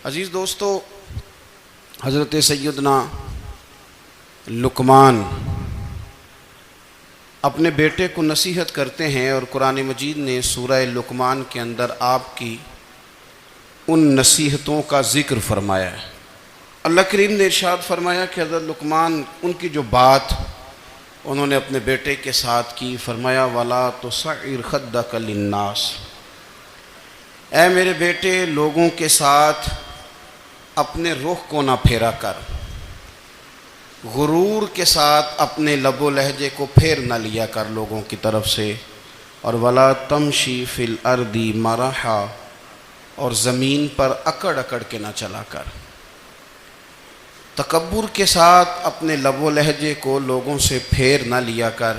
عزیز دوستو، حضرت سیدنا لقمان اپنے بیٹے کو نصیحت کرتے ہیں اور قرآن مجید نے سورہ لقمان کے اندر آپ کی ان نصیحتوں کا ذکر فرمایا ہے۔ اللہ کریم نے ارشاد فرمایا کہ حضرت لقمان ان کی جو بات انہوں نے اپنے بیٹے کے ساتھ کی، فرمایا وَلَا تُصَعِّرْ خَدَّكَ لِلنَّاسِ، اے میرے بیٹے لوگوں کے ساتھ اپنے رخ کو نہ پھیرا کر، غرور کے ساتھ اپنے لب و لہجے کو پھیر نہ لیا کر لوگوں کی طرف سے، اور وَلَا تَمْشِي فِي الْأَرْضِ مَرَحًا، اور زمین پر اکڑ اکڑ کے نہ چلا کر۔ تکبر کے ساتھ اپنے لب و لہجے کو لوگوں سے پھیر نہ لیا کر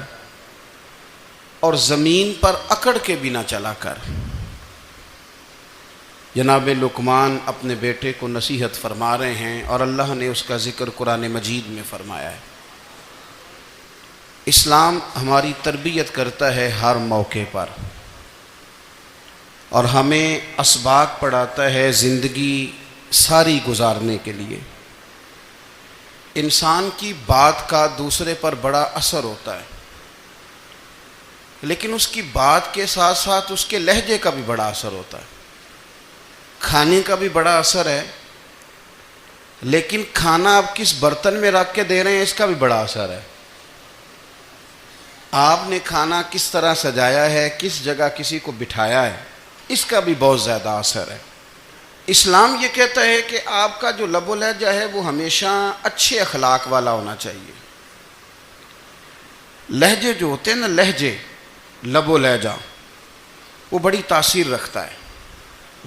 اور زمین پر اکڑ کے بھی نہ چلا کر۔ جناب لقمان اپنے بیٹے کو نصیحت فرما رہے ہیں اور اللہ نے اس کا ذکر قرآن مجید میں فرمایا ہے۔ اسلام ہماری تربیت کرتا ہے ہر موقع پر، اور ہمیں اسباق پڑھاتا ہے زندگی ساری گزارنے کے لیے۔ انسان کی بات کا دوسرے پر بڑا اثر ہوتا ہے، لیکن اس کی بات کے ساتھ ساتھ اس کے لہجے کا بھی بڑا اثر ہوتا ہے۔ کھانے کا بھی بڑا اثر ہے، لیکن کھانا آپ کس برتن میں رکھ کے دے رہے ہیں اس کا بھی بڑا اثر ہے۔ آپ نے کھانا کس طرح سجایا ہے، کس جگہ کسی کو بٹھایا ہے، اس کا بھی بہت زیادہ اثر ہے۔ اسلام یہ کہتا ہے کہ آپ کا جو لب و لہجہ ہے وہ ہمیشہ اچھے اخلاق والا ہونا چاہیے۔ لہجے جو ہوتے ہیں نا، لہجے، لب و لہجہ، وہ بڑی تاثیر رکھتا ہے،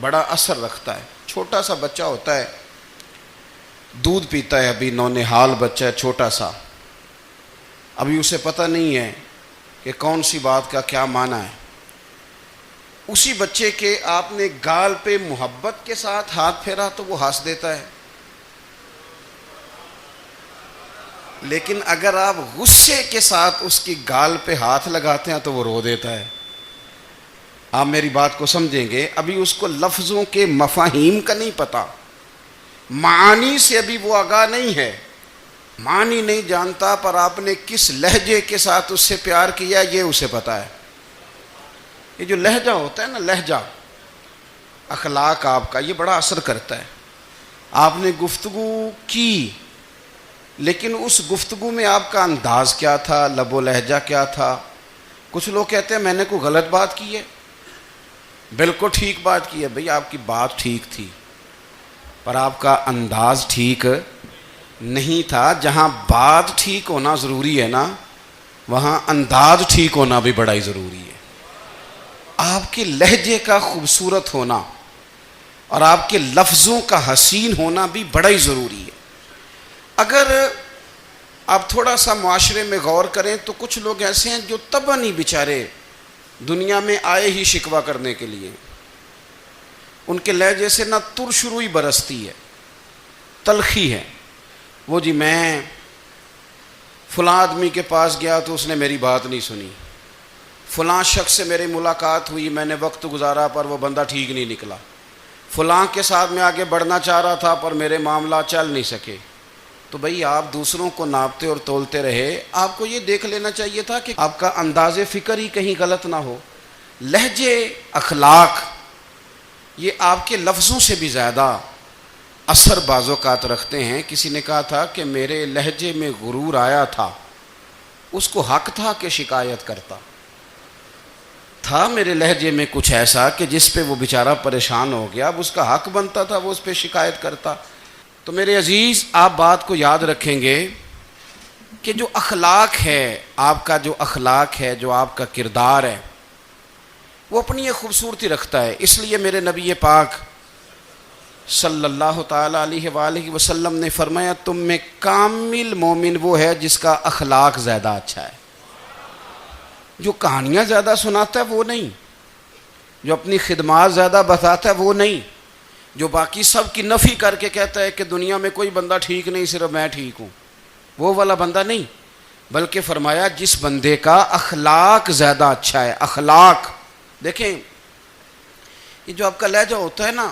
بڑا اثر رکھتا ہے۔ چھوٹا سا بچہ ہوتا ہے، دودھ پیتا ہے، ابھی نونہال بچہ ہے چھوٹا سا، ابھی اسے پتہ نہیں ہے کہ کون سی بات کا کیا معنی ہے۔ اسی بچے کے آپ نے گال پہ محبت کے ساتھ ہاتھ پھیرا تو وہ ہنس دیتا ہے، لیکن اگر آپ غصے کے ساتھ اس کی گال پہ ہاتھ لگاتے ہیں تو وہ رو دیتا ہے۔ آپ میری بات کو سمجھیں گے، ابھی اس کو لفظوں کے مفاہیم کا نہیں پتہ، معانی سے ابھی وہ آگاہ نہیں ہے، معنی نہیں جانتا، پر آپ نے کس لہجے کے ساتھ اس سے پیار کیا یہ اسے پتہ ہے۔ یہ جو لہجہ ہوتا ہے نا، لہجہ، اخلاق آپ کا، یہ بڑا اثر کرتا ہے۔ آپ نے گفتگو کی، لیکن اس گفتگو میں آپ کا انداز کیا تھا، لب و لہجہ کیا تھا۔ کچھ لوگ کہتے ہیں میں نے کوئی غلط بات کی ہے، بالکل ٹھیک بات کی ہے۔ بھئی آپ کی بات ٹھیک تھی، پر آپ کا انداز ٹھیک نہیں تھا۔ جہاں بات ٹھیک ہونا ضروری ہے نا، وہاں انداز ٹھیک ہونا بھی بڑا ہی ضروری ہے۔ آپ کے لہجے کا خوبصورت ہونا اور آپ کے لفظوں کا حسین ہونا بھی بڑا ہی ضروری ہے۔ اگر آپ تھوڑا سا معاشرے میں غور کریں تو کچھ لوگ ایسے ہیں جو طبعاً ہی بیچارے دنیا میں آئے ہی شکوہ کرنے کے لیے، ان کے لہجے سے نہ ترش روئی برستی ہے، تلخی ہے۔ وہ جی میں فلاں آدمی کے پاس گیا تو اس نے میری بات نہیں سنی، فلاں شخص سے میری ملاقات ہوئی، میں نے وقت گزارا پر وہ بندہ ٹھیک نہیں نکلا، فلاں کے ساتھ میں آگے بڑھنا چاہ رہا تھا پر میرے معاملات چل نہیں سکے۔ تو بھئی آپ دوسروں کو ناپتے اور تولتے رہے، آپ کو یہ دیکھ لینا چاہیے تھا کہ آپ کا انداز فکر ہی کہیں غلط نہ ہو۔ لہجے، اخلاق، یہ آپ کے لفظوں سے بھی زیادہ اثر بعض اوقات رکھتے ہیں۔ کسی نے کہا تھا کہ میرے لہجے میں غرور آیا تھا، اس کو حق تھا کہ شکایت کرتا تھا، میرے لہجے میں کچھ ایسا کہ جس پہ وہ بیچارہ پریشان ہو گیا، اب اس کا حق بنتا تھا وہ اس پہ شکایت کرتا۔ تو میرے عزیز، آپ بات کو یاد رکھیں گے کہ جو اخلاق ہے، آپ کا جو اخلاق ہے، جو آپ کا کردار ہے، وہ اپنی ایک خوبصورتی رکھتا ہے۔ اس لیے میرے نبی پاک صلی اللہ تعالیٰ علیہ وآلہ وسلم نے فرمایا تم میں کامل مومن وہ ہے جس کا اخلاق زیادہ اچھا ہے۔ جو کہانیاں زیادہ سناتا ہے وہ نہیں، جو اپنی خدمات زیادہ بتاتا ہے وہ نہیں، جو باقی سب کی نفی کر کے کہتا ہے کہ دنیا میں کوئی بندہ ٹھیک نہیں، صرف میں ٹھیک ہوں، وہ والا بندہ نہیں، بلکہ فرمایا جس بندے کا اخلاق زیادہ اچھا ہے۔ اخلاق دیکھیں، یہ جو آپ کا لہجہ ہوتا ہے نا،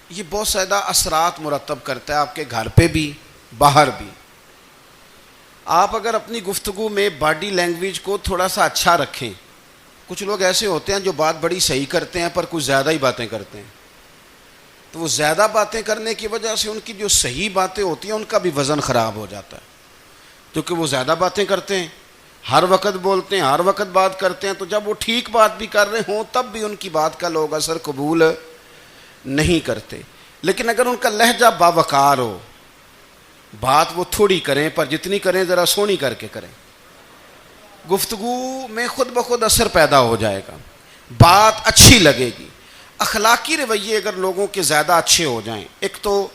یہ بہت زیادہ اثرات مرتب کرتا ہے آپ کے گھر پہ بھی باہر بھی. آپ اگر اپنی گفتگو میں باڈی لینگویج کو تھوڑا سا اچھا رکھیں. کچھ لوگ ایسے ہوتے ہیں جو بات بڑی صحیح کرتے ہیں پر کچھ زیادہ ہی باتیں کرتے ہیں, تو وہ زیادہ باتیں کرنے کی وجہ سے ان کی جو صحیح باتیں ہوتی ہیں ان کا بھی وزن خراب ہو جاتا ہے, کیونکہ وہ زیادہ باتیں کرتے ہیں, ہر وقت بولتے ہیں, ہر وقت بات کرتے ہیں. تو جب وہ ٹھیک بات بھی کر رہے ہوں تب بھی ان کی بات کا لوگ اثر قبول نہیں کرتے. لیکن اگر ان کا لہجہ باوقار ہو, بات وہ تھوڑی کریں پر جتنی کریں ذرا سونی کر کے کریں, گفتگو میں خود بخود اثر پیدا ہو جائے گا, بات اچھی لگے گی. اخلاقی رویے اگر لوگوں کے زیادہ اچھے ہو جائیں, ایک تو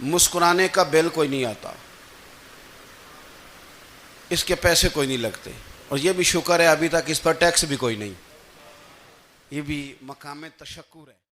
مسکرانے کا بل کوئی نہیں آتا, اس کے پیسے کوئی نہیں لگتے, اور یہ بھی شکر ہے ابھی تک اس پر ٹیکس بھی کوئی نہیں, یہ بھی مقام تشکر ہے.